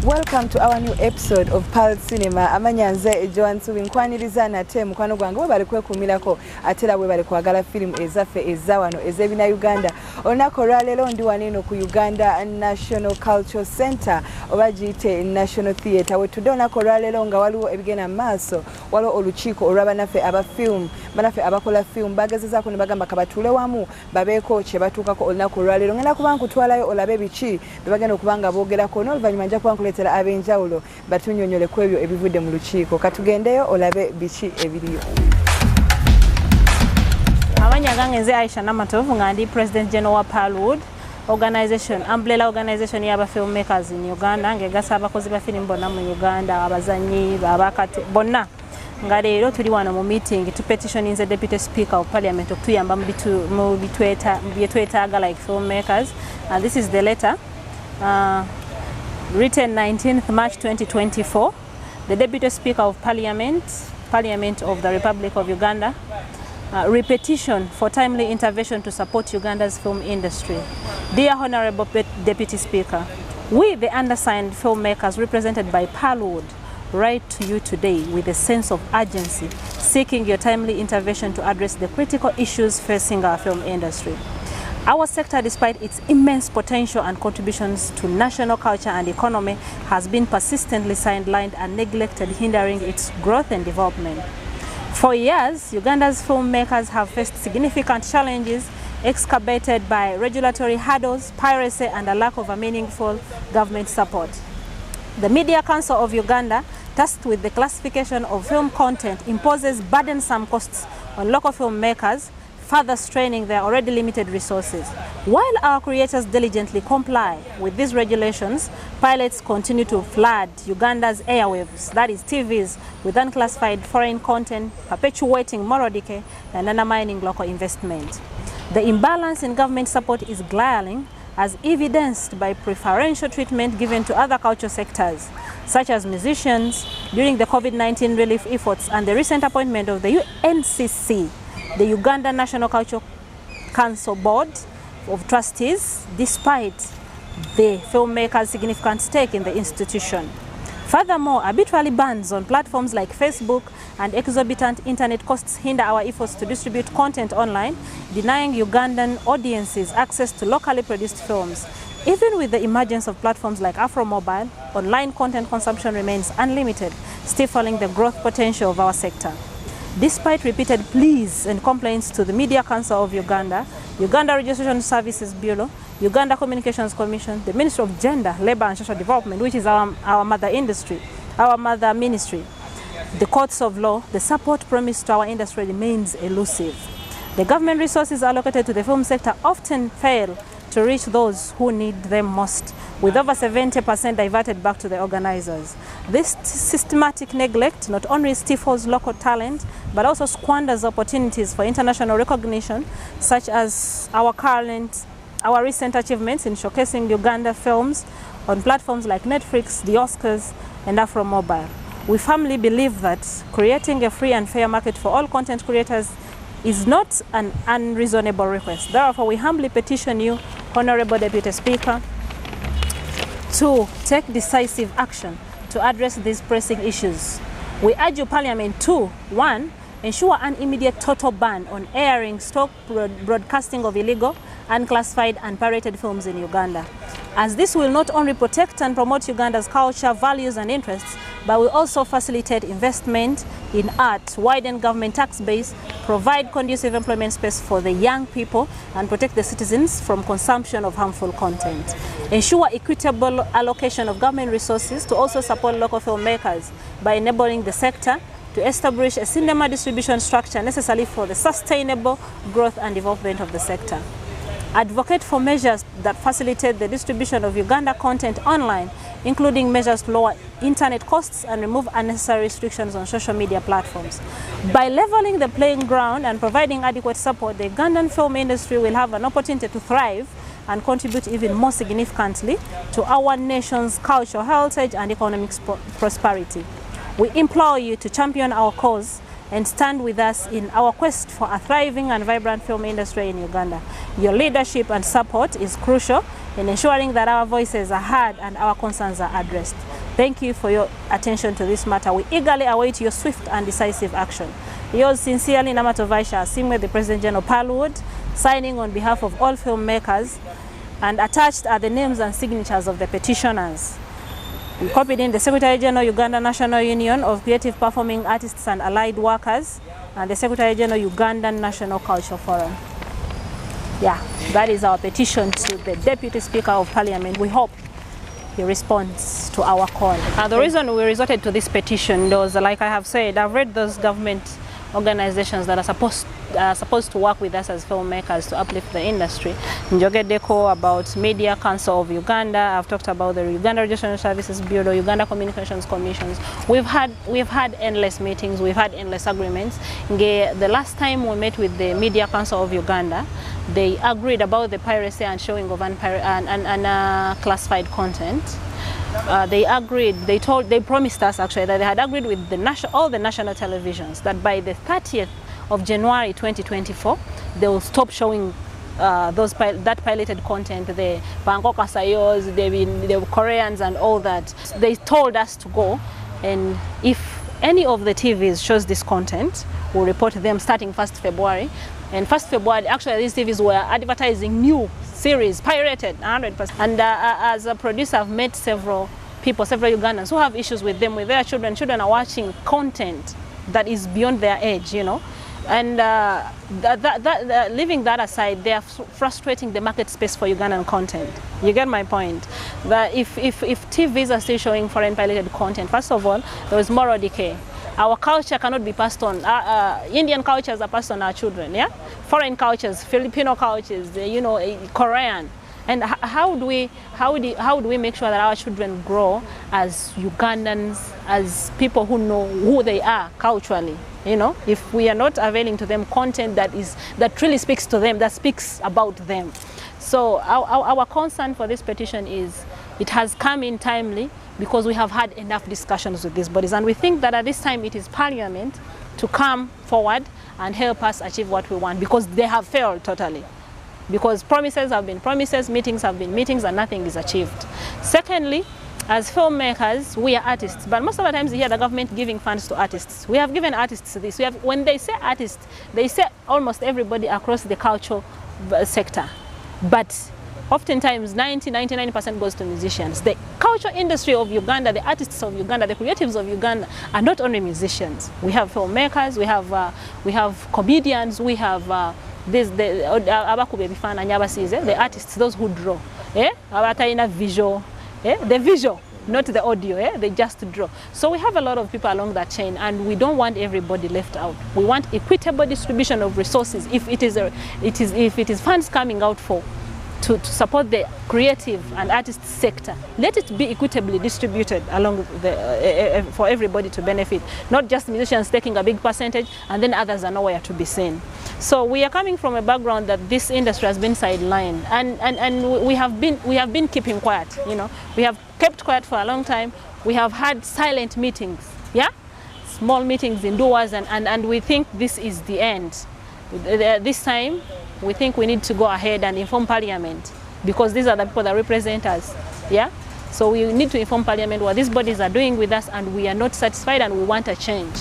Welcome to our new episode of Pulse Cinema. Amanyanze Joan Subinkwaniriza nate mukwano gwange bo bali kwekumirako atera bwe bali kwagala film ezaffe ezawano ezebina Uganda. Onako lwalero ndi wanino ku Uganda National Cultural Center obagiyite National Theatre. Wetudde onako lwalero nga waliwo ebigenda maaso waliwo olukiiko olw'abanaffe aba film banaffe abakola film bagezezaako ne bagamba kabatule wamu babeeko kye batuukako olunaku lwalero. Ngenda kuba nkutwalayo olabe biki bye bagenda okubanga boogerako n'oluvannyuma nja kuba nkuleetera ab'enjawulo batunyonyole ku ebyo ebivudde mu lukiiko. Katugendeyo olabe biki ebiriyo. Amanya gange nze Aisha Namatovu nga ndi President General wa Palwood organization, umbrella organization y'aba filmmakers in Uganda ngegasa abakozi ba film bonna mu Uganda abazanyi abakati bonna nga leero tuli wano mu meeting to petition the Deputy Speaker of Parliament okutuyamba mu bitwetaaga like filmmakers, and this is the letter written 19th March 2024. The Deputy Speaker of Parliament of the Republic of Uganda, repetition for timely intervention to support Uganda's film industry. Dear Honorable Deputy Speaker, we, the undersigned filmmakers represented by Palwood, write to you today with a sense of urgency, seeking your timely intervention to address the critical issues facing our film industry. Our sector, despite its immense potential and contributions to national culture and economy, has been persistently sidelined and neglected, hindering its growth and development. For years, Uganda's filmmakers have faced significant challenges exacerbated by regulatory hurdles, piracy, and a lack of a meaningful government support. The Media Council of Uganda, tasked with the classification of film content, imposes burdensome costs on local filmmakers, further straining their already limited resources. While our creators diligently comply with these regulations, pilots continue to flood Uganda's airwaves, that is TVs, with unclassified foreign content, perpetuating moral decay and undermining local investment. The imbalance in government support is glaring, as evidenced by preferential treatment given to other cultural sectors, such as musicians, during the COVID-19 relief efforts and the recent appointment of the UNCC, the Uganda National Cultural Council Board of Trustees, despite the filmmakers' significant stake in the institution. Furthermore, arbitrary bans on platforms like Facebook and exorbitant internet costs hinder our efforts to distribute content online, denying Ugandan audiences access to locally produced films. Even with the emergence of platforms like Afromobile, online content consumption remains unlimited, stifling the growth potential of our sector. Despite repeated pleas and complaints to the Media Council of Uganda, Uganda Registration Services Bureau, Uganda Communications Commission, the Ministry of Gender, Labour and Social Development, which is our mother ministry, the courts of law, the support promised to our industry remains elusive. The government resources allocated to the film sector often fail to reach those who need them most, with over 70% diverted back to the organizers. This systematic neglect not only stifles local talent, but also squanders opportunities for international recognition, such as our recent achievements in showcasing Uganda films on platforms like Netflix, the Oscars, and Afromobile. We firmly believe that creating a free and fair market for all content creators is not an unreasonable request. Therefore, we humbly petition you, Honorable Deputy Speaker, to take decisive action to address these pressing issues. We urge you, Parliament, to 1. Ensure an immediate total ban on airing, stock broadcasting of illegal, unclassified and pirated films in Uganda, as this will not only protect and promote Uganda's culture, values and interests, but will also facilitate investment in art, widen government tax base, provide conducive employment space for the young people, and protect the citizens from consumption of harmful content. Ensure equitable allocation of government resources to also support local filmmakers by enabling the sector to establish a cinema distribution structure necessary for the sustainable growth and development of the sector. Advocate for measures that facilitate the distribution of Uganda content online, including measures to lower internet costs and remove unnecessary restrictions on social media platforms. By leveling the playing ground and providing adequate support, the Ugandan film industry will have an opportunity to thrive and contribute even more significantly to our nation's cultural heritage and economic prosperity. We implore you to champion our cause and stand with us in our quest for a thriving and vibrant film industry in Uganda. Your leadership and support is crucial in ensuring that our voices are heard and our concerns are addressed. Thank you for your attention to this matter. We eagerly await your swift and decisive action. Yours sincerely, Namatovaisha Simwe, the President General Palwood, signing on behalf of all filmmakers, and attached are the names and signatures of the petitioners. We copied in the Secretary General, Uganda National Union of Creative Performing Artists and Allied Workers, and the Secretary General, Ugandan National Culture Forum. Yeah, that is our petition to the Deputy Speaker of Parliament. We hope he responds to our call. The reason we resorted to this petition was, like I have said, I've read those government organizations that are supposed to work with us as filmmakers to uplift the industry. Njogedeko about Media Council of Uganda. I've talked about the Uganda Regional Services Bureau, Uganda Communications Commissions. We've had endless meetings. We've had endless agreements. The last time we met with the Media Council of Uganda, they agreed about the piracy and showing of classified content. They agreed, they promised us actually that they had agreed with all the national televisions that by the 30th of January 2024, they will stop showing that piloted content, the Bangkok Asayos, the Koreans and all that. They told us to go, and if any of the TVs shows this content, we'll report them starting 1st February. And 1st February, actually these TVs were advertising new series, pirated, 100%. And as a producer, I've met several people, several Ugandans who have issues with them, with their children. Children are watching content that is beyond their age, you know. And leaving that aside, they are frustrating the market space for Ugandan content. You get my point? That if TVs are still showing foreign piloted content, first of all, there is moral decay. Our culture cannot be passed on. Indian cultures are passed on our children, yeah? Foreign cultures, Filipino cultures, you know, Korean. And how do we make sure that our children grow as Ugandans, as people who know who they are culturally? You know, if we are not availing to them content that really speaks to them, that speaks about them. So our concern for this petition is it has come in timely because we have had enough discussions with these bodies, and we think that at this time it is Parliament to come forward and help us achieve what we want, because they have failed totally. Because promises have been promises, meetings have been meetings, and nothing is achieved. Secondly, as filmmakers, we are artists, but most of the times you hear the government giving funds to artists. We have given artists this. When they say artists, they say almost everybody across the cultural sector. But oftentimes 90–99% goes to musicians. The culture industry of Uganda, the artists of Uganda, the creatives of Uganda are not only musicians. We have filmmakers, we have comedians, we have the artists, those who draw, visual, the visual, not the audio, they just draw. So we have a lot of people along that chain, and we don't want everybody left out. We want equitable distribution of resources. If it is funds coming out to support the creative and artist sector, let it be equitably distributed along for everybody to benefit, not just musicians taking a big percentage and then others are nowhere to be seen. So we are coming from a background that this industry has been sidelined, and we have been keeping quiet. You know, we have kept quiet for a long time. We have had silent meetings, yeah, small meetings indoors, and we think this is the end. This time, we think we need to go ahead and inform Parliament, because these are the people that represent us, yeah? So we need to inform Parliament what these bodies are doing with us, and we are not satisfied and we want a change.